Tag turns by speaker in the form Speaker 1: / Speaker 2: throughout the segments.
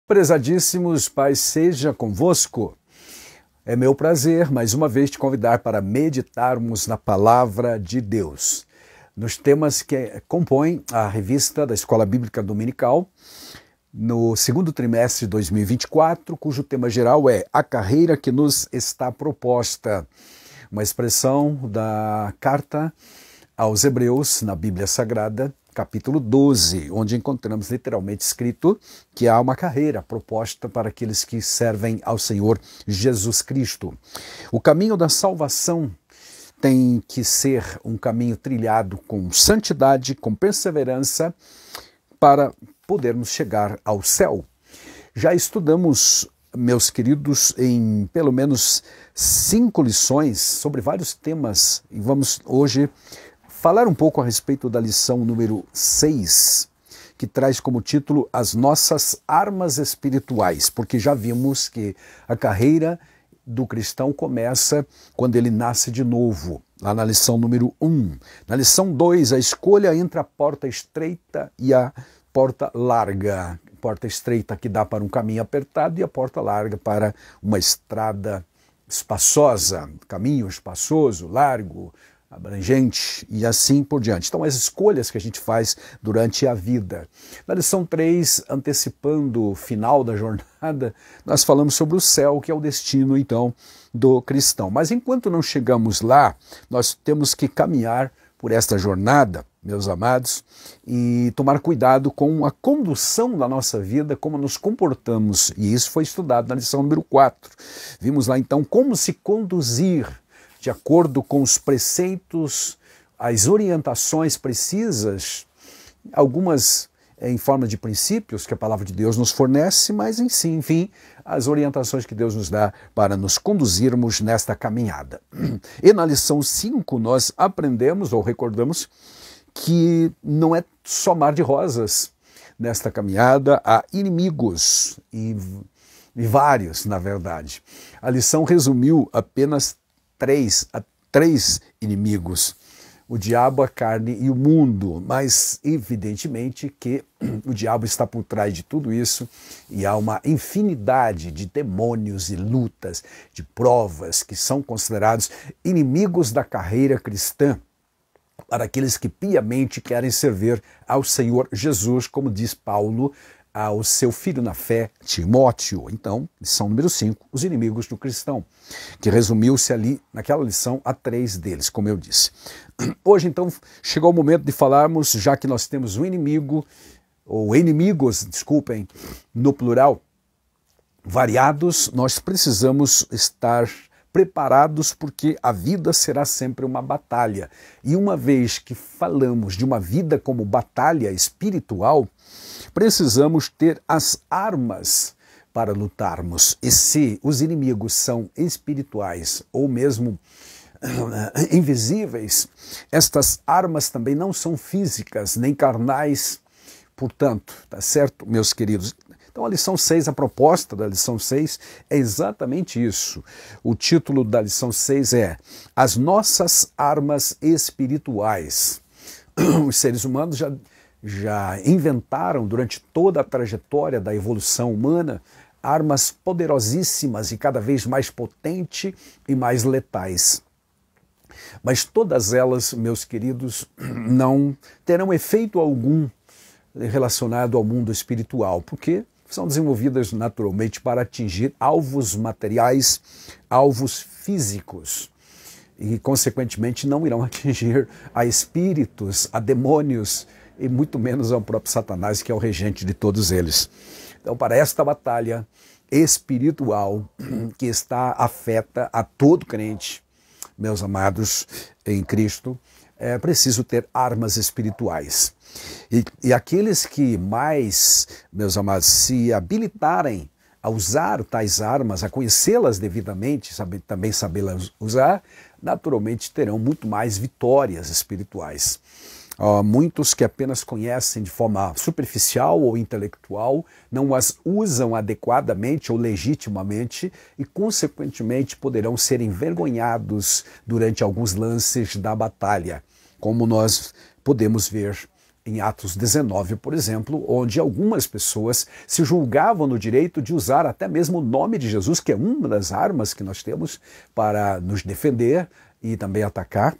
Speaker 1: Prezadíssimos, Pai seja convosco. É meu prazer, mais uma vez, te convidar para meditarmos na Palavra de Deus, nos temas que compõem a revista da Escola Bíblica Dominical, no segundo trimestre de 2024, cujo tema geral é A Carreira que nos está proposta, uma expressão da carta aos Hebreus, na Bíblia Sagrada, capítulo 12, onde encontramos literalmente escrito que há uma carreira proposta para aqueles que servem ao Senhor Jesus Cristo. O caminho da salvação tem que ser um caminho trilhado com santidade, com perseverança, para podermos chegar ao céu. Já estudamos, meus queridos, em pelo menos 5 lições sobre vários temas e vamos hoje falar um pouco a respeito da lição número 6, que traz como título As Nossas Armas Espirituais, porque já vimos que a carreira do cristão começa quando ele nasce de novo, lá na lição número 1. Na lição 2, a escolha entre a porta estreita e a porta larga. Porta estreita que dá para um caminho apertado e a porta larga para uma estrada espaçosa, caminho espaçoso, largo, abrangente e assim por diante. Então, as escolhas que a gente faz durante a vida. Na lição 3, antecipando o final da jornada, nós falamos sobre o céu, que é o destino, então, do cristão. Mas enquanto não chegamos lá, nós temos que caminhar por esta jornada, meus amados, e tomar cuidado com a condução da nossa vida, como nos comportamos. E isso foi estudado na lição número 4. Vimos lá, então, como se conduzir de acordo com os preceitos, as orientações precisas, algumas em forma de princípios que a palavra de Deus nos fornece, mas enfim, as orientações que Deus nos dá para nos conduzirmos nesta caminhada. E na lição 5 nós aprendemos ou recordamos que não é só mar de rosas nesta caminhada, há inimigos e vários, na verdade. A lição resumiu apenas três inimigos, o diabo, a carne e o mundo, mas evidentemente que o diabo está por trás de tudo isso e há uma infinidade de demônios e lutas, de provas que são considerados inimigos da carreira cristã para aqueles que piamente querem servir ao Senhor Jesus, como diz Paulo ao seu filho na fé, Timóteo. Então, lição número 5, os inimigos do cristão, que resumiu-se ali naquela lição a 3 deles, como eu disse. Hoje, então, chegou o momento de falarmos, já que nós temos um inimigo, ou inimigos, desculpem, no plural, variados, nós precisamos estar preparados porque a vida será sempre uma batalha. E uma vez que falamos de uma vida como batalha espiritual, precisamos ter as armas para lutarmos. E se os inimigos são espirituais ou mesmo invisíveis, estas armas também não são físicas nem carnais. Portanto, tá certo, meus queridos? Então a lição 6, a proposta da lição 6 é exatamente isso. O título da lição 6 é As Nossas Armas Espirituais. Os seres humanos já inventaram durante toda a trajetória da evolução humana armas poderosíssimas e cada vez mais potentes e mais letais. Mas todas elas, meus queridos, não terão efeito algum relacionado ao mundo espiritual, porque são desenvolvidas naturalmente para atingir alvos materiais, alvos físicos, e consequentemente não irão atingir a espíritos, a demônios, e muito menos ao próprio Satanás, que é o regente de todos eles. Então, para esta batalha espiritual que afeta a todo crente, meus amados em Cristo, é preciso ter armas espirituais. E aqueles que mais, meus amados, se habilitarem a usar tais armas, a conhecê-las devidamente, também sabê-las usar, naturalmente terão muito mais vitórias espirituais. Muitos que apenas conhecem de forma superficial ou intelectual, não as usam adequadamente ou legitimamente e, consequentemente, poderão ser envergonhados durante alguns lances da batalha, como nós podemos ver em Atos 19, por exemplo, onde algumas pessoas se julgavam no direito de usar até mesmo o nome de Jesus, que é uma das armas que nós temos para nos defender e também atacar,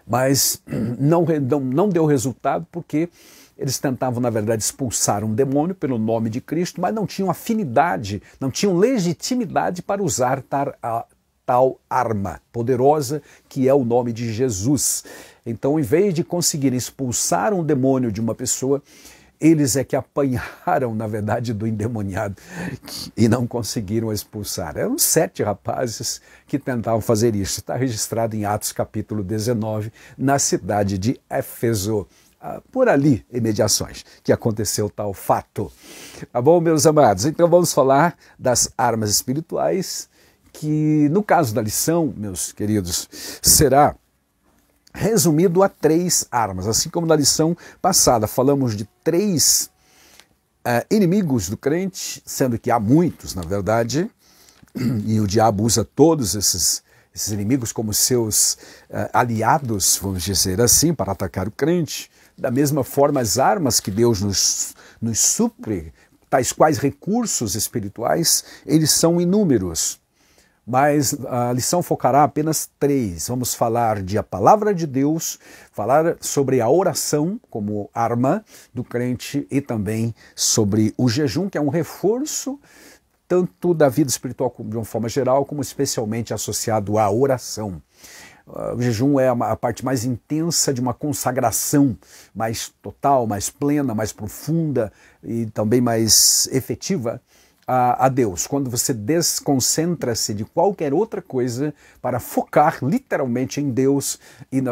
Speaker 1: mas não deu resultado porque eles tentavam, na verdade, expulsar um demônio pelo nome de Cristo, mas não tinham afinidade, não tinham legitimidade para usar tal arma poderosa que é o nome de Jesus. Então, em vez de conseguir expulsar um demônio de uma pessoa, eles é que apanharam, na verdade, do endemoniado e não conseguiram expulsar. Eram 7 rapazes que tentavam fazer isso. Está registrado em Atos capítulo 19, na cidade de Éfeso. Por ali, em mediações, que aconteceu tal fato. Tá bom, meus amados? Então vamos falar das armas espirituais, que no caso da lição, meus queridos, será resumido a 3 armas. Assim como na lição passada falamos de 3 inimigos do crente, sendo que há muitos, na verdade, e o diabo usa todos esses inimigos como seus aliados, vamos dizer assim, para atacar o crente. Da mesma forma, as armas que Deus nos supre, tais quais recursos espirituais, eles são inúmeros. Mas a lição focará apenas 3. Vamos falar de a palavra de Deus, falar sobre a oração como arma do crente e também sobre o jejum, que é um reforço tanto da vida espiritual de uma forma geral, como especialmente associado à oração. O jejum é a parte mais intensa de uma consagração mais total, mais plena, mais profunda e também mais efetiva a Deus, quando você desconcentra-se de qualquer outra coisa para focar literalmente em Deus e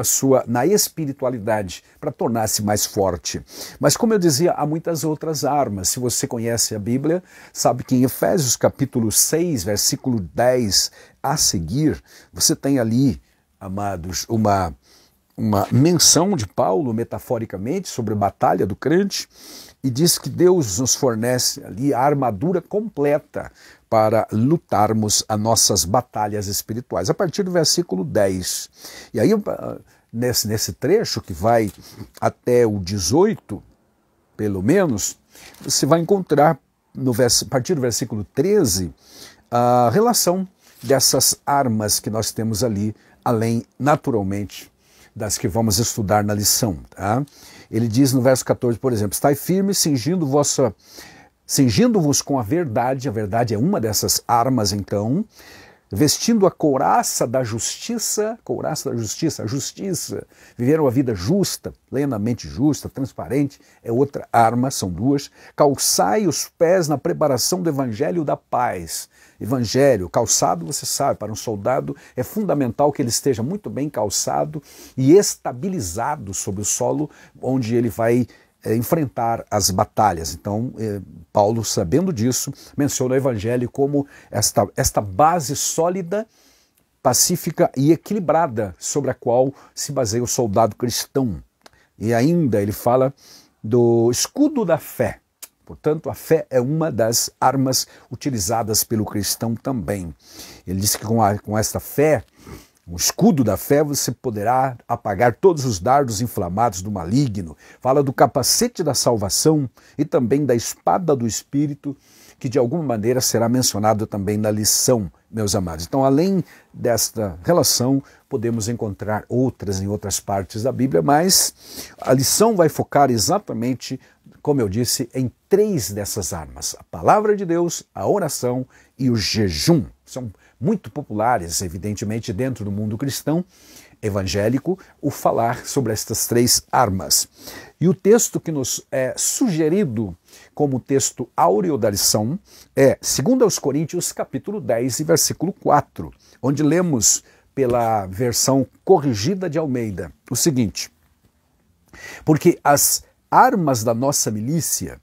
Speaker 1: na espiritualidade, para tornar-se mais forte. Mas como eu dizia, há muitas outras armas. Se você conhece a Bíblia, sabe que em Efésios capítulo 6, versículo 10 a seguir, você tem ali, amados, uma menção de Paulo, metaforicamente, sobre a batalha do crente, e diz que Deus nos fornece ali a armadura completa para lutarmos as nossas batalhas espirituais, a partir do versículo 10. E aí, nesse trecho que vai até o 18, pelo menos, você vai encontrar, a partir do versículo 13, a relação dessas armas que nós temos ali, além, naturalmente, das que vamos estudar na lição. Tá? Ele diz no verso 14, por exemplo, estai firmes, cingindo-vos com a verdade é uma dessas armas, então, vestindo a couraça da justiça, a justiça, viver uma vida justa, plenamente justa, transparente, é outra arma, são 2, calçai os pés na preparação do evangelho da paz. Evangelho, calçado, você sabe, para um soldado é fundamental que ele esteja muito bem calçado e estabilizado sobre o solo onde ele vai enfrentar as batalhas. Então, Paulo, sabendo disso, menciona o Evangelho como esta base sólida, pacífica e equilibrada sobre a qual se baseia o soldado cristão. E ainda ele fala do escudo da fé. Portanto, a fé é uma das armas utilizadas pelo cristão também. Ele diz que com esta fé, o escudo da fé, você poderá apagar todos os dardos inflamados do maligno. Fala do capacete da salvação e também da espada do Espírito, que de alguma maneira será mencionado também na lição, meus amados. Então, além desta relação, podemos encontrar outras em outras partes da Bíblia, mas a lição vai focar exatamente, como eu disse, em 3 dessas armas: a palavra de Deus, a oração e o jejum. São muito populares, evidentemente, dentro do mundo cristão evangélico, o falar sobre estas 3 armas. E o texto que nos é sugerido como texto áureo da lição é 2 Coríntios capítulo 10 e versículo 4, onde lemos pela versão corrigida de Almeida o seguinte: porque as armas da nossa milícia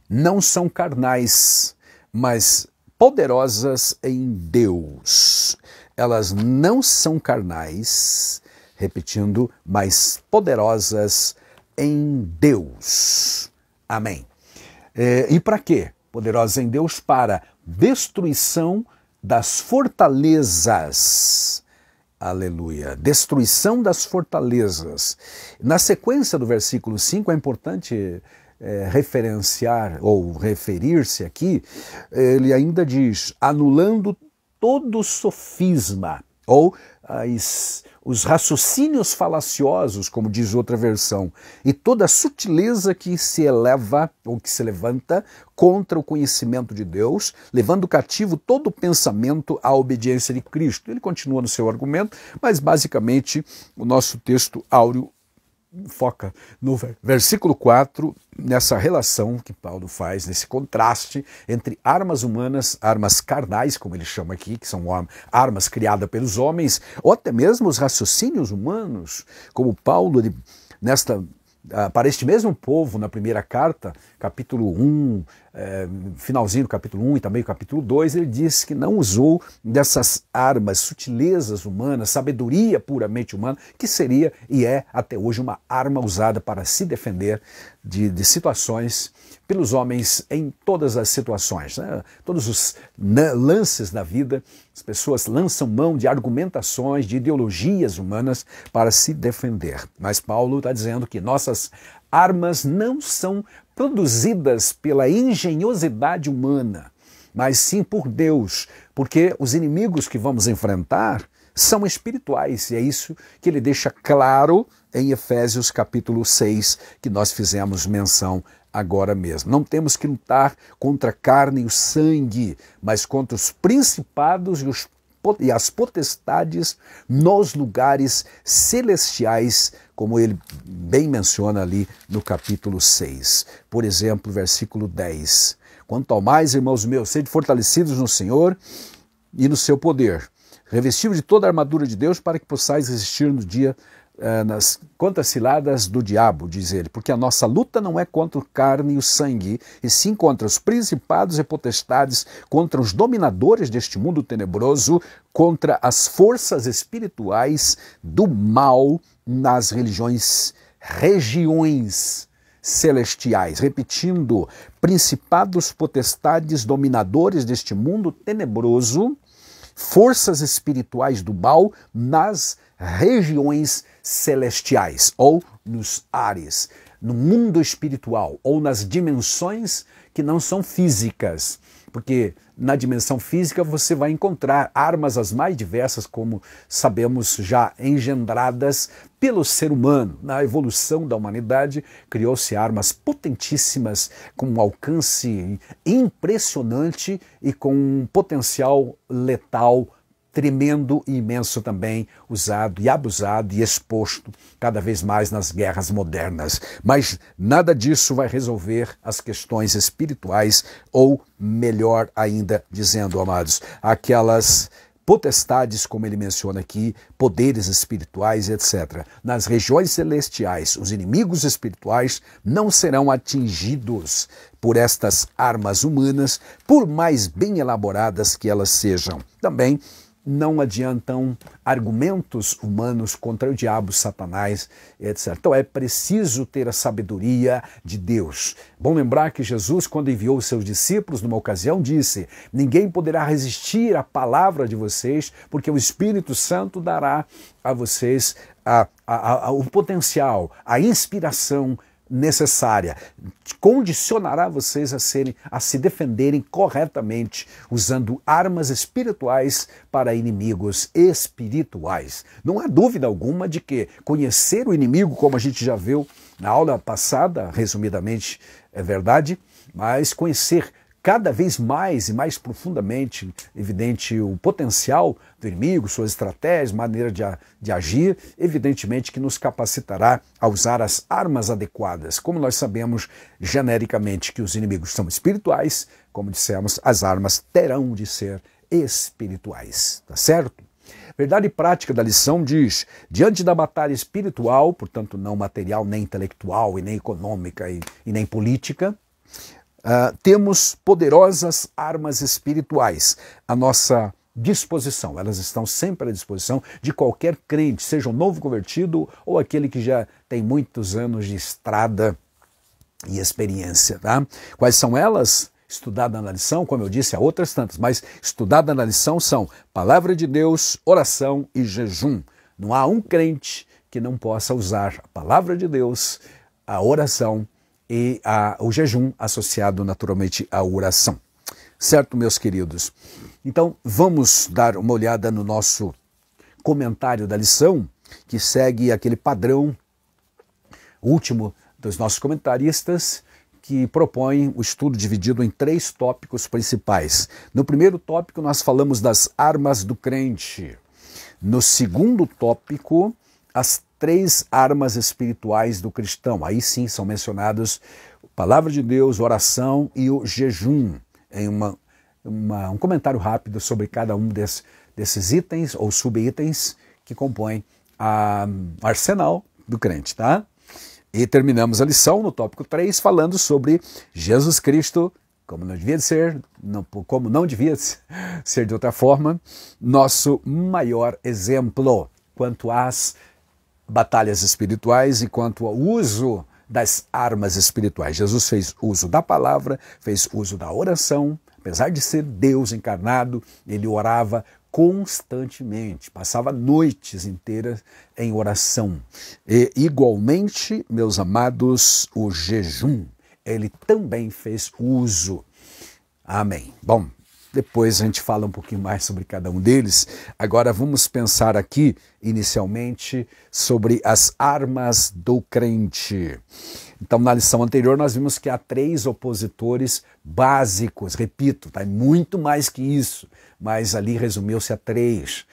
Speaker 1: não são carnais, mas poderosas em Deus. Elas não são carnais, repetindo, mas poderosas em Deus. Amém. E para quê? Poderosas em Deus para destruição das fortalezas Aleluia. Destruição das fortalezas. Na sequência do versículo 5 é importante referenciar ou referir-se aqui, ele ainda diz, anulando todo sofisma, ou os raciocínios falaciosos, como diz outra versão, e toda a sutileza que se eleva ou que se levanta contra o conhecimento de Deus, levando cativo todo o pensamento à obediência de Cristo. Ele continua no seu argumento, mas basicamente o nosso texto áureo foca no versículo 4, nessa relação que Paulo faz, nesse contraste entre armas humanas, armas carnais, como ele chama aqui, que são armas criadas pelos homens, ou até mesmo os raciocínios humanos, como Paulo, para este mesmo povo, na primeira carta, capítulo 1, finalzinho do capítulo 1 e também o capítulo 2, ele diz que não usou dessas armas, sutilezas humanas, sabedoria puramente humana, que seria e é até hoje uma arma usada para se defender de situações pelos homens em todas as situações, né? Todos os lances da vida, as pessoas lançam mão de argumentações, de ideologias humanas para se defender. Mas Paulo está dizendo que nossas armas não são produzidas pela engenhosidade humana, mas sim por Deus, porque os inimigos que vamos enfrentar são espirituais, e é isso que ele deixa claro em Efésios capítulo 6, que nós fizemos menção agora mesmo. Não temos que lutar contra a carne e o sangue, mas contra os principados e as potestades nos lugares celestiais, como ele bem menciona ali no capítulo 6. Por exemplo, versículo 10. Quanto ao mais, irmãos meus, sede fortalecidos no Senhor e no seu poder, revestidos de toda a armadura de Deus, para que possais resistir no dia contra as ciladas do diabo, diz ele, porque a nossa luta não é contra a carne e o sangue, e sim contra os principados e potestades, contra os dominadores deste mundo tenebroso, contra as forças espirituais do mal nas regiões celestiais. Repetindo, principados, potestades, dominadores deste mundo tenebroso, forças espirituais do mal nas regiões celestiais, ou nos ares, no mundo espiritual, ou nas dimensões que não são físicas, porque na dimensão física você vai encontrar armas as mais diversas, como sabemos já engendradas pelo ser humano. Na evolução da humanidade criou-se armas potentíssimas, com um alcance impressionante e com um potencial letal tremendo e imenso também, usado e abusado e exposto cada vez mais nas guerras modernas. Mas nada disso vai resolver as questões espirituais, ou melhor ainda dizendo, amados, aquelas potestades, como ele menciona aqui, poderes espirituais, etc. Nas regiões celestiais, os inimigos espirituais não serão atingidos por estas armas humanas, por mais bem elaboradas que elas sejam. Também não adiantam argumentos humanos contra o diabo, Satanás, etc. Então é preciso ter a sabedoria de Deus. Bom lembrar que Jesus, quando enviou os seus discípulos, numa ocasião, disse: ninguém poderá resistir à palavra de vocês, porque o Espírito Santo dará a vocês o potencial, a inspiração necessária, condicionará vocês a se defenderem corretamente, usando armas espirituais para inimigos espirituais. Não há dúvida alguma de que conhecer o inimigo, como a gente já viu na aula passada, resumidamente é verdade, mas conhecer cada vez mais e mais profundamente, evidente, o potencial do inimigo, suas estratégias, maneira de agir, evidentemente que nos capacitará a usar as armas adequadas. Como nós sabemos genericamente que os inimigos são espirituais, como dissemos, as armas terão de ser espirituais, tá certo? Verdade prática da lição diz: diante da batalha espiritual, portanto não material, nem intelectual, e nem econômica e nem política, temos poderosas armas espirituais à nossa disposição. Elas estão sempre à disposição de qualquer crente, seja um novo convertido ou aquele que já tem muitos anos de estrada e experiência. Tá? Quais são elas? estudada na lição, como eu disse, há outras tantas, mas estudada na lição são palavra de Deus, oração e jejum. Não há um crente que não possa usar a palavra de Deus, a oração e o jejum associado naturalmente à oração. Certo, meus queridos? Então, vamos dar uma olhada no nosso comentário da lição, que segue aquele padrão último dos nossos comentaristas, que propõe o estudo dividido em 3 tópicos principais. No primeiro tópico, nós falamos das armas do crente. No segundo tópico, as 3 armas espirituais do cristão. Aí sim são mencionados a palavra de Deus, oração e o jejum, em um comentário rápido sobre cada um desses itens ou subitens que compõem o arsenal do crente, tá? E terminamos a lição no tópico 3 falando sobre Jesus Cristo, como não devia ser de outra forma, nosso maior exemplo quanto às batalhas espirituais e quanto ao uso das armas espirituais. Jesus fez uso da palavra, fez uso da oração. Apesar de ser Deus encarnado, ele orava constantemente, passava noites inteiras em oração. E, igualmente, meus amados, o jejum, ele também fez uso. Amém. Bom, depois a gente fala um pouquinho mais sobre cada um deles. Agora vamos pensar aqui, inicialmente, sobre as armas do crente. Então, na lição anterior, nós vimos que há 3 opositores básicos. Repito, tá? Muito mais que isso, mas ali resumiu-se a 3.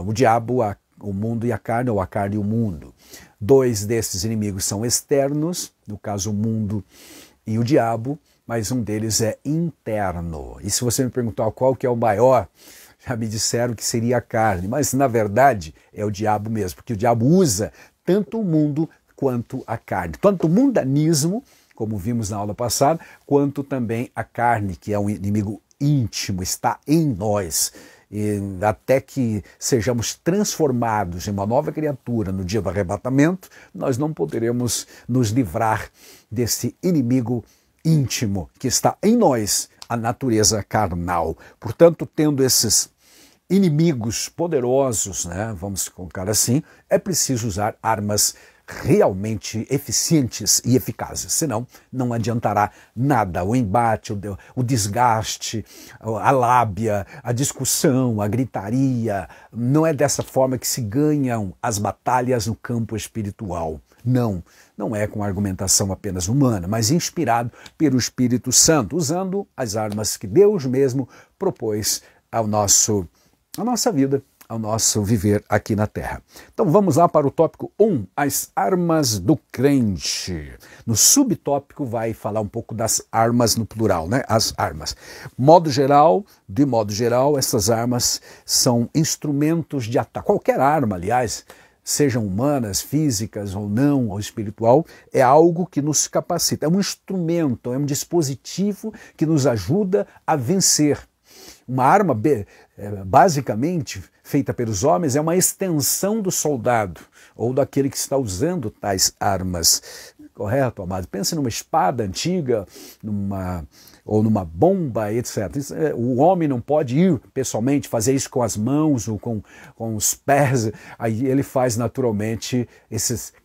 Speaker 1: O diabo, o mundo e a carne, ou a carne e o mundo. 2 desses inimigos são externos, no caso o mundo e o diabo, mas um deles é interno. E se você me perguntar qual que é o maior, já me disseram que seria a carne, mas na verdade é o diabo mesmo, porque o diabo usa tanto o mundo quanto a carne. Tanto o mundanismo, como vimos na aula passada, quanto também a carne, que é um inimigo íntimo, está em nós. E até que sejamos transformados em uma nova criatura no dia do arrebatamento, nós não poderemos nos livrar desse inimigo íntimo que está em nós, a natureza carnal. Portanto, tendo esses inimigos poderosos, né, vamos colocar assim, é preciso usar armas realmente eficientes e eficazes, senão não adiantará nada. O embate, o desgaste, a lábia, a discussão, a gritaria, não é dessa forma que se ganham as batalhas no campo espiritual. Não é com argumentação apenas humana, mas inspirado pelo Espírito Santo, usando as armas que Deus mesmo propôs à nossa vida, ao nosso viver aqui na Terra. Então vamos lá para o tópico 1, as armas do crente. No subtópico vai falar um pouco das armas no plural, né? As armas. De modo geral, essas armas são instrumentos de ataque. Qualquer arma, aliás, sejam humanas, físicas ou não, ou espiritual, é algo que nos capacita. É um instrumento, é um dispositivo que nos ajuda a vencer. Uma arma, basicamente, feita pelos homens, é uma extensão do soldado ou daquele que está usando tais armas. Correto, amado? Pense numa espada antiga, ou numa bomba, etc. O homem não pode ir pessoalmente fazer isso com as mãos ou com os pés. Aí ele faz naturalmente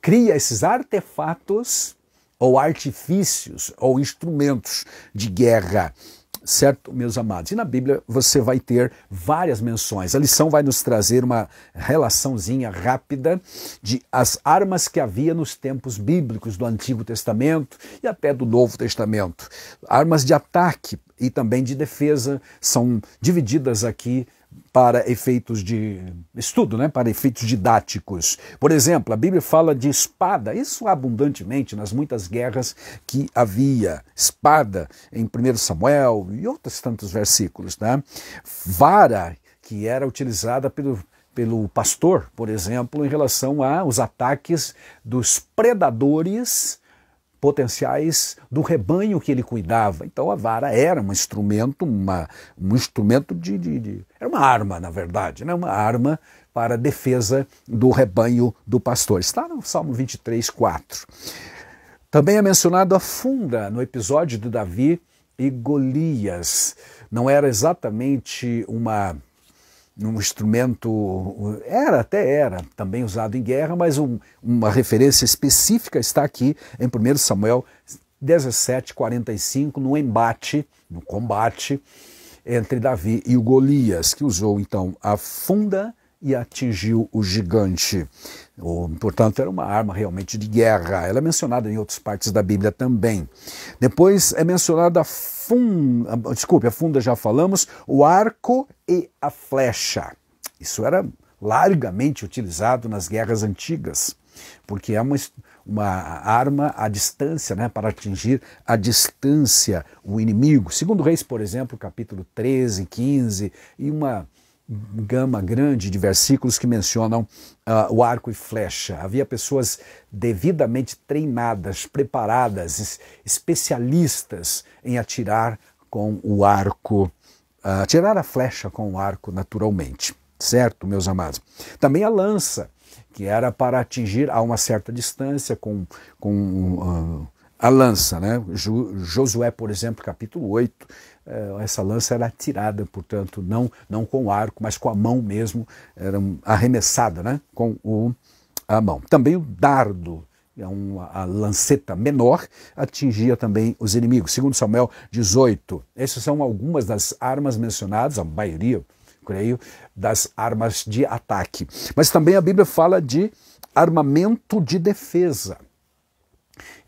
Speaker 1: cria esses artefatos ou artifícios ou instrumentos de guerra. Certo, meus amados? E na Bíblia você vai ter várias menções. A lição vai nos trazer uma relaçãozinha rápida de as armas que havia nos tempos bíblicos do Antigo Testamento e até do Novo Testamento. Armas de ataque e também de defesa são divididas aqui para efeitos de estudo, né? Para efeitos didáticos. Por exemplo, a Bíblia fala de espada, isso abundantemente nas muitas guerras que havia. Espada em 1 Samuel e outros tantos versículos. Né? Vara, que era utilizada pelo pastor, por exemplo, em relação aos ataques dos predadores potenciais do rebanho que ele cuidava. Então a vara era um instrumento, era uma arma, na verdade, né? Uma arma para a defesa do rebanho do pastor. Está no Salmo 23, 4. Também é mencionado a funda, no episódio de Davi e Golias. Não era exatamente um instrumento, era também usado em guerra, mas uma referência específica está aqui em 1 Samuel 17:45, no combate entre Davi e o Golias, que usou então a funda e atingiu o gigante. Portanto, era uma arma realmente de guerra. Ela é mencionada em outras partes da Bíblia também. Depois é mencionada a funda já falamos, o arco e a flecha. Isso era largamente utilizado nas guerras antigas, porque é uma arma à distância, né, para atingir à distância o inimigo. Segundo Reis, por exemplo, capítulo 13, 15, e uma gama grande de versículos que mencionam o arco e flecha. Havia pessoas devidamente treinadas, preparadas, especialistas em atirar com o arco, atirar a flecha com o arco naturalmente, certo, meus amados? Também a lança, que era para atingir a uma certa distância com a lança, né? Josué, por exemplo, capítulo 8, essa lança era atirada, portanto, não com o arco, mas com a mão mesmo, era arremessada, né? Com a mão. Também o dardo, a lanceta menor, atingia também os inimigos. Segundo Samuel 18, essas são algumas das armas mencionadas, a maioria, creio, das armas de ataque. Mas também a Bíblia fala de armamento de defesa.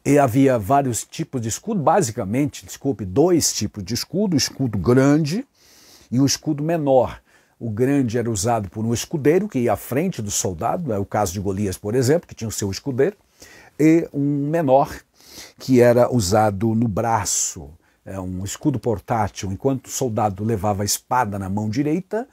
Speaker 1: E havia vários tipos de escudo, basicamente, dois tipos de escudo, o escudo grande e o escudo menor. O grande era usado por um escudeiro que ia à frente do soldado, é o caso de Golias, por exemplo, que tinha o seu escudeiro, e um menor que era usado no braço, um escudo portátil, enquanto o soldado levava a espada na mão direita,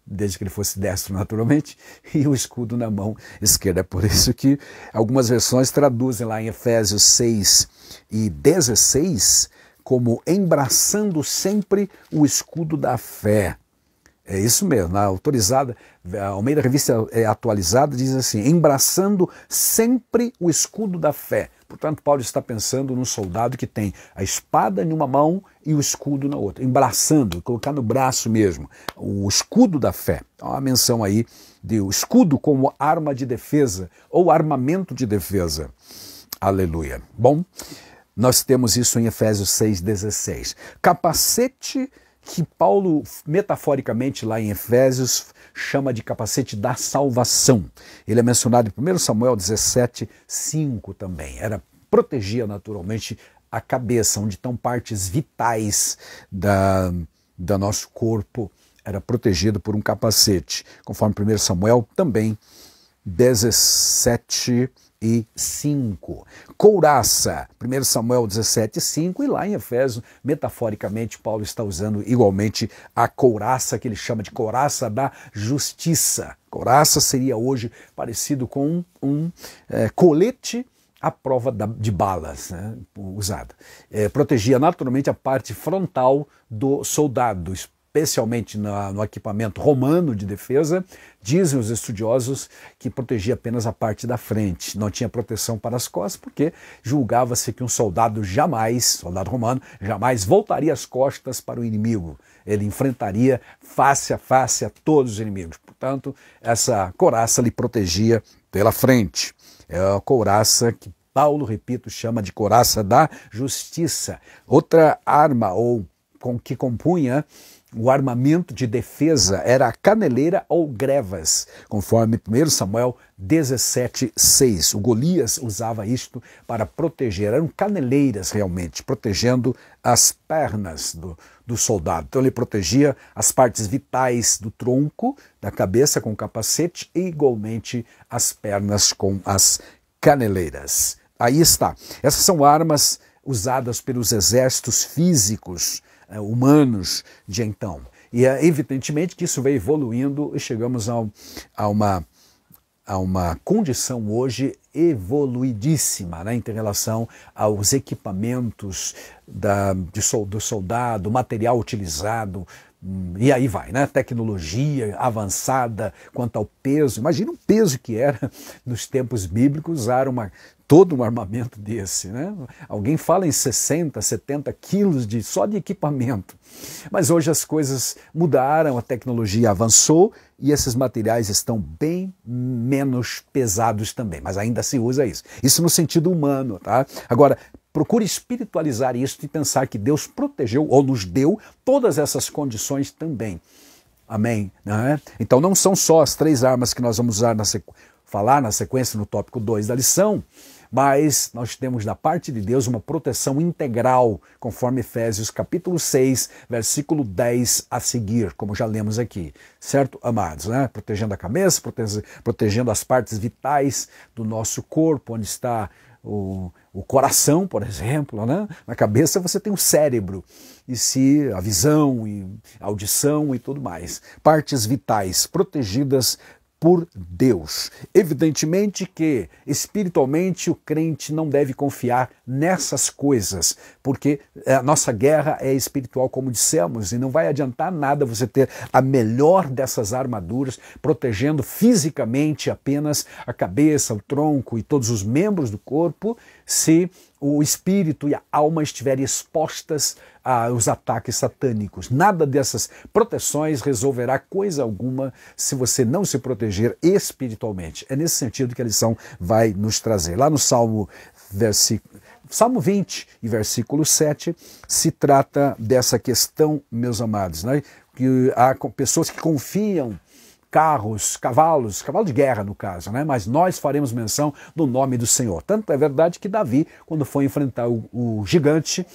Speaker 1: desde que ele fosse destro naturalmente, e o escudo na mão esquerda. É por isso que algumas versões traduzem lá em Efésios 6:16 como embraçando sempre o escudo da fé. É isso mesmo, na autorizada, a Almeida Revista Atualizada diz assim, embraçando sempre o escudo da fé. Portanto, Paulo está pensando num soldado que tem a espada em uma mão e o escudo na outra, embraçando, colocar no braço mesmo, o escudo da fé. Há uma menção aí de o escudo como arma de defesa ou armamento de defesa. Aleluia. Bom, nós temos isso em Efésios 6:16. Capacete que Paulo, metaforicamente lá em Efésios, chama de capacete da salvação. Ele é mencionado em 1 Samuel 17:5 também. Protegia naturalmente a cabeça, onde estão partes vitais do nosso corpo, era protegido por um capacete. Conforme 1 Samuel também 17:5. Couraça, 1 Samuel 17:5, e lá em Efésios, metaforicamente, Paulo está usando igualmente a couraça, que ele chama de couraça da justiça. Couraça seria hoje parecido com um colete à prova de balas, né, usada. Protegia naturalmente a parte frontal do soldado, especialmente no equipamento romano de defesa. Dizem os estudiosos que protegia apenas a parte da frente, não tinha proteção para as costas, porque julgava-se que um soldado romano, jamais voltaria as costas para o inimigo. Ele enfrentaria face a face a todos os inimigos. Portanto, essa couraça lhe protegia pela frente. É a couraça que Paulo, repito, chama de couraça da justiça. Outra arma que compunha o armamento de defesa era a caneleira ou grevas, conforme 1 Samuel 17:6. O Golias usava isto para proteger, eram caneleiras realmente, protegendo as pernas do soldado. Então ele protegia as partes vitais do tronco, da cabeça com o capacete, e igualmente as pernas com as caneleiras. Aí está. Essas são armas usadas pelos exércitos físicos humanos de então. E é evidentemente que isso veio evoluindo e chegamos a uma condição hoje evoluidíssima, né, em relação aos equipamentos do soldado, material utilizado E aí vai, né? Tecnologia avançada quanto ao peso. Imagina o peso que era nos tempos bíblicos usar todo um armamento desse, né? Alguém fala em 60, 70 quilos só de equipamento. Mas hoje as coisas mudaram, a tecnologia avançou e esses materiais estão bem menos pesados também, mas ainda se usa isso. Isso no sentido humano, tá? Agora, procure espiritualizar isso e pensar que Deus protegeu ou nos deu todas essas condições também. Amém? Então não são só as 3 armas que nós vamos usar falar na sequência no tópico 2 da lição, mas nós temos da parte de Deus uma proteção integral, conforme Efésios capítulo 6, versículo 10 a seguir, como já lemos aqui. Certo, amados? Protegendo a cabeça, protegendo as partes vitais do nosso corpo, onde está o coração, por exemplo, né? Na cabeça você tem o cérebro, e se a visão, e a audição e tudo mais. Partes vitais protegidas por Deus. Evidentemente que espiritualmente o crente não deve confiar nessas coisas, porque a nossa guerra é espiritual, como dissemos, e não vai adiantar nada você ter a melhor dessas armaduras, protegendo fisicamente apenas a cabeça, o tronco e todos os membros do corpo, se o espírito e a alma estiverem expostas aos ataques satânicos. Nada dessas proteções resolverá coisa alguma se você não se proteger espiritualmente. É nesse sentido que a lição vai nos trazer. Lá no Salmo 20 e versículo 7, se trata dessa questão, meus amados, né? Que há pessoas que confiam carros, cavalo de guerra no caso, né? Mas nós faremos menção do nome do Senhor. Tanto é verdade que Davi, quando foi enfrentar o gigante,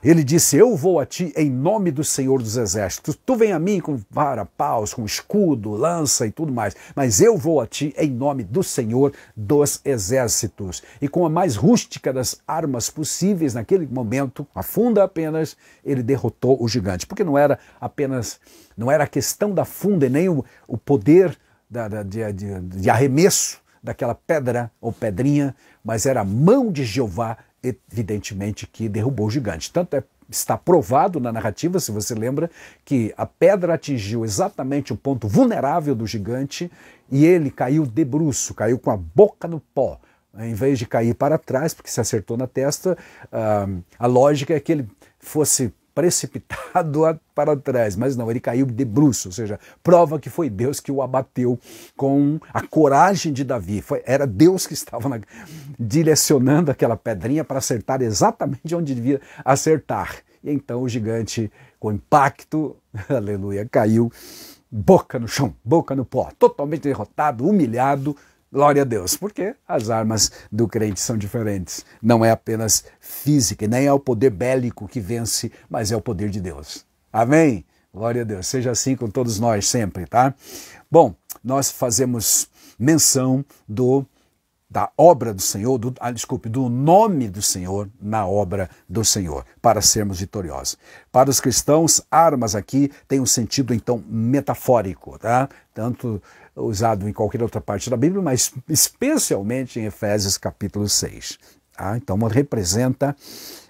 Speaker 1: ele disse: eu vou a ti em nome do Senhor dos Exércitos. Tu vem a mim com vara, paus, com escudo, lança e tudo mais, mas eu vou a ti em nome do Senhor dos Exércitos. E com a mais rústica das armas possíveis naquele momento, a funda apenas, ele derrotou o gigante. Porque não era a questão da funda e nem o poder de arremesso daquela pedra ou pedrinha, mas era a mão de Jeová, evidentemente, que derrubou o gigante. Tanto está provado na narrativa, se você lembra, que a pedra atingiu exatamente o ponto vulnerável do gigante e ele caiu de bruço, caiu com a boca no pó. Em vez de cair para trás, porque se acertou na testa, a lógica é que ele fosse precipitado para trás, mas não, ele caiu de bruço, ou seja, prova que foi Deus que o abateu com a coragem de Davi. Era Deus que estava direcionando aquela pedrinha para acertar exatamente onde devia acertar. E então o gigante, com impacto, aleluia, caiu boca no chão, boca no pó, totalmente derrotado, humilhado. Glória a Deus, porque as armas do crente são diferentes. Não é apenas física, nem é o poder bélico que vence, mas é o poder de Deus. Amém? Glória a Deus. Seja assim com todos nós sempre, tá? Bom, nós fazemos menção da obra do Senhor, do nome do Senhor na obra do Senhor, para sermos vitoriosos. Para os cristãos, armas aqui tem um sentido, então, metafórico, tá? Tanto usado em qualquer outra parte da Bíblia, mas especialmente em Efésios capítulo 6. Tá? Então, representa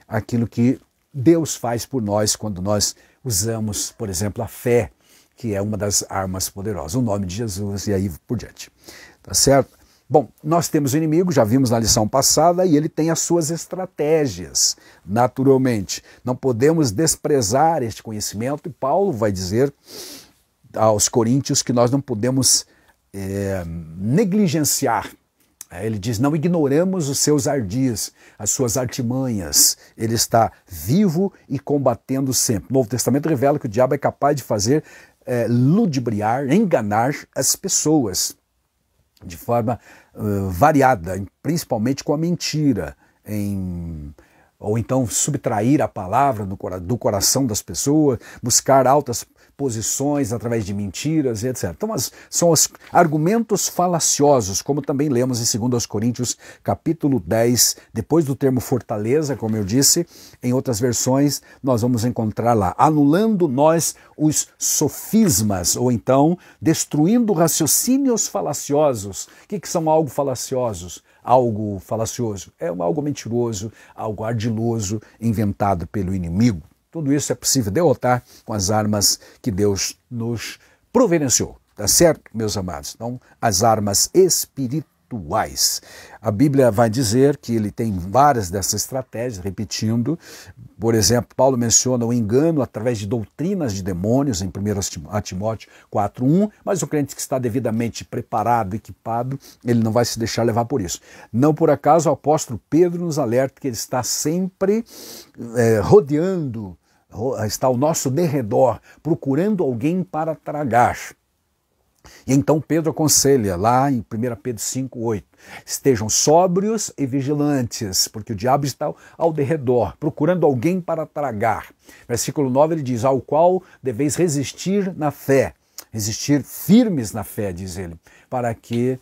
Speaker 1: aquilo que Deus faz por nós quando nós usamos, por exemplo, a fé, que é uma das armas poderosas, o nome de Jesus e aí por diante. Tá certo? Bom, nós temos o inimigo, já vimos na lição passada, e ele tem as suas estratégias, naturalmente. Não podemos desprezar este conhecimento, e Paulo vai dizer aos coríntios que nós não podemos negligenciar. Ele diz: não ignoramos os seus ardis, as suas artimanhas. Ele está vivo e combatendo sempre. O Novo Testamento revela que o diabo é capaz de fazer ludibriar, enganar as pessoas de forma variada, principalmente com a mentira, ou então subtrair a palavra do coração das pessoas, buscar altas posições através de mentiras, etc. Então, são os argumentos falaciosos, como também lemos em 2 Coríntios, capítulo 10, depois do termo fortaleza, como eu disse, em outras versões, nós vamos encontrar lá, anulando nós os sofismas, ou então destruindo raciocínios falaciosos. O que são algo falaciosos? Algo falacioso é algo mentiroso, algo ardiloso, inventado pelo inimigo. Tudo isso é possível derrotar com as armas que Deus nos providenciou. Tá certo, meus amados? Então, as armas espirituais. A Bíblia vai dizer que ele tem várias dessas estratégias, repetindo. Por exemplo, Paulo menciona o engano através de doutrinas de demônios em 1 Timóteo 4:1, mas o crente que está devidamente preparado, equipado, ele não vai se deixar levar por isso. Não por acaso o apóstolo Pedro nos alerta que ele está sempre rodeando, está ao nosso derredor, procurando alguém para tragar. E então Pedro aconselha lá em 1 Pedro 5:8, estejam sóbrios e vigilantes, porque o diabo está ao derredor, procurando alguém para tragar. Versículo 9 ele diz, ao qual deveis resistir na fé, resistir firmes na fé, diz ele, para que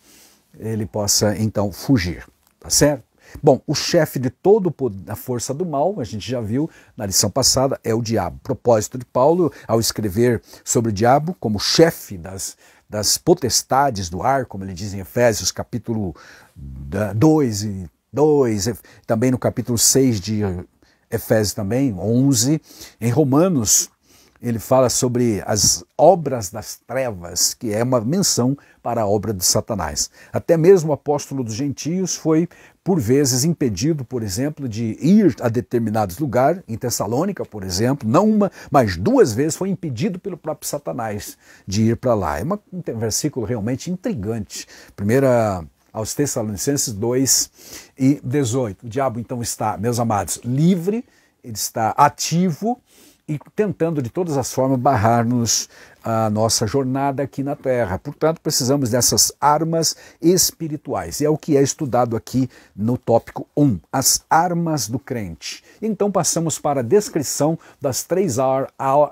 Speaker 1: ele possa então fugir, tá certo? Bom, o chefe de toda a força do mal, a gente já viu na lição passada, é o diabo. O propósito de Paulo, ao escrever sobre o diabo como chefe das potestades do ar, como ele diz em Efésios capítulo 2, também no capítulo 6 de Efésios também, 11, em Romanos, ele fala sobre as obras das trevas, que é uma menção para a obra de Satanás. Até mesmo o apóstolo dos gentios foi, por vezes, impedido, por exemplo, de ir a determinados lugares, em Tessalônica, por exemplo, não uma, mas 2 vezes foi impedido pelo próprio Satanás de ir para lá. É um versículo realmente intrigante. Aos Tessalonicenses 2:18. O diabo, então, está, meus amados, livre, ele está ativo, e tentando de todas as formas barrar-nos a nossa jornada aqui na Terra. Portanto, precisamos dessas armas espirituais. E é o que é estudado aqui no tópico 1, as armas do crente. Então passamos para a descrição das 3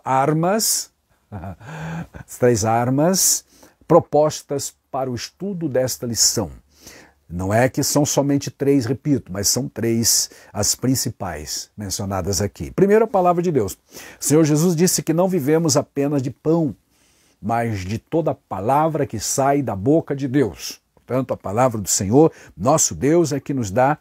Speaker 1: armas, as 3 armas propostas para o estudo desta lição. Não é que são somente 3, repito, mas são 3 as principais mencionadas aqui. Primeiro, a palavra de Deus. O Senhor Jesus disse que não vivemos apenas de pão, mas de toda palavra que sai da boca de Deus. Portanto, a palavra do Senhor, nosso Deus, é que nos dá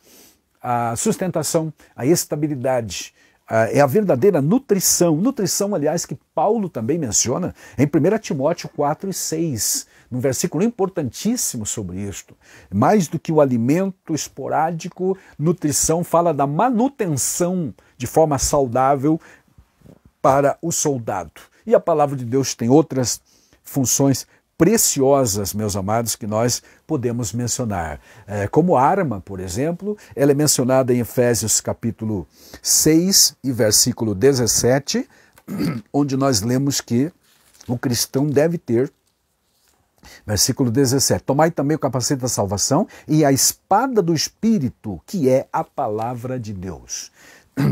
Speaker 1: a sustentação, a estabilidade, é a verdadeira nutrição. Nutrição, aliás, que Paulo também menciona em 1 Timóteo 4:6. Num versículo importantíssimo sobre isto. Mais do que o alimento esporádico, nutrição fala da manutenção de forma saudável para o soldado. E a palavra de Deus tem outras funções preciosas, meus amados, que nós podemos mencionar. Como arma, por exemplo, ela é mencionada em Efésios capítulo 6 e versículo 17, onde nós lemos que o cristão deve ter, versículo 17, tomai também o capacete da salvação e a espada do Espírito, que é a palavra de Deus.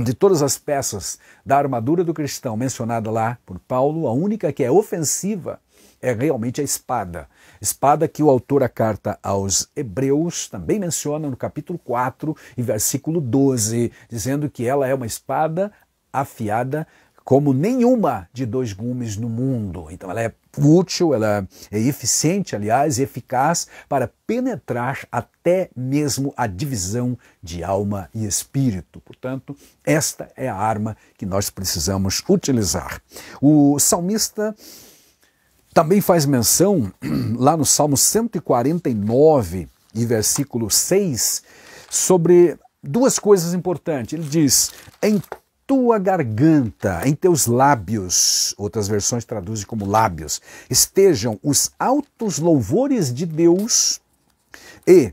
Speaker 1: De todas as peças da armadura do cristão mencionada lá por Paulo, a única que é ofensiva é realmente a espada. Espada que o autor da carta aos Hebreus também menciona no capítulo 4 e versículo 12, dizendo que ela é uma espada afiada como nenhuma de 2 gumes no mundo. Então ela é útil, ela é eficiente, aliás, e eficaz para penetrar até mesmo a divisão de alma e espírito. Portanto, esta é a arma que nós precisamos utilizar. O salmista também faz menção, lá no Salmo 149 e versículo 6, sobre 2 coisas importantes. Ele diz, em tua garganta, em teus lábios, outras versões traduzem como lábios, estejam os altos louvores de Deus e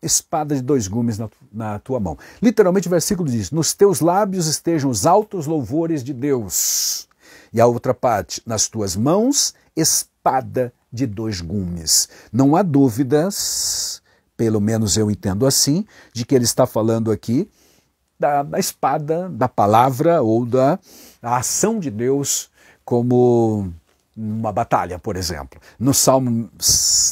Speaker 1: espada de 2 gumes na tua mão. Literalmente o versículo diz, nos teus lábios estejam os altos louvores de Deus. E a outra parte, nas tuas mãos, espada de 2 gumes. Não há dúvidas, pelo menos eu entendo assim, de que ele está falando aqui da espada, da palavra ou da ação de Deus como uma batalha, por exemplo. No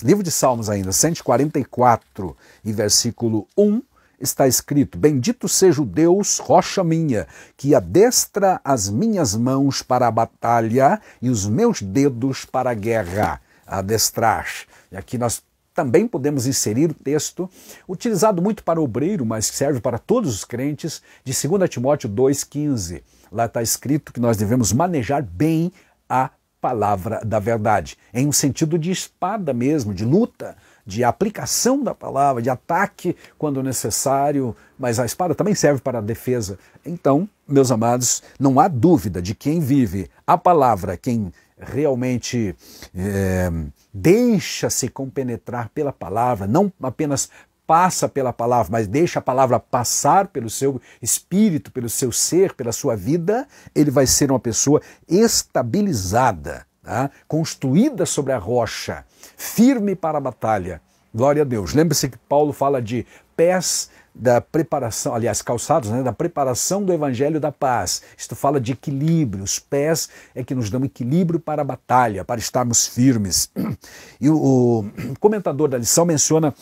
Speaker 1: livro de Salmos ainda, 144 e versículo 1, está escrito, bendito seja o Deus, rocha minha, que adestra as minhas mãos para a batalha e os meus dedos para a guerra. Adestrar. E aqui nós também podemos inserir o texto, utilizado muito para obreiro, mas serve para todos os crentes, de 2 Timóteo 2,15. Lá está escrito que nós devemos manejar bem a palavra da verdade, em um sentido de espada mesmo, de luta, de aplicação da palavra, de ataque quando necessário, mas a espada também serve para a defesa. Então, meus amados, não há dúvida de quem vive a palavra, quem realmente deixa-se compenetrar pela palavra, não apenas passa pela palavra, mas deixa a palavra passar pelo seu espírito, pelo seu ser, pela sua vida, ele vai ser uma pessoa estabilizada, tá? Construída sobre a rocha, firme para a batalha. Glória a Deus. Lembre-se que Paulo fala de pés da preparação, aliás, calçados, né, da preparação do evangelho da paz. Isto fala de equilíbrio. Os pés é que nos dão equilíbrio para a batalha, para estarmos firmes. E o comentador da lição menciona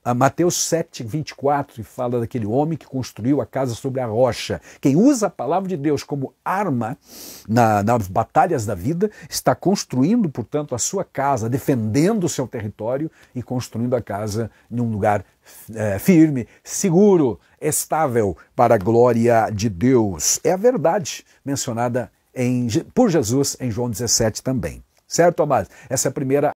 Speaker 1: a Mateus 7:24, e fala daquele homem que construiu a casa sobre a rocha. Quem usa a palavra de Deus como arma nas batalhas da vida está construindo, portanto, a sua casa, defendendo o seu território e construindo a casa em um lugar firme, seguro, estável para a glória de Deus. É a verdade mencionada por Jesus em João 17 também. Certo, amados? Essa é a primeira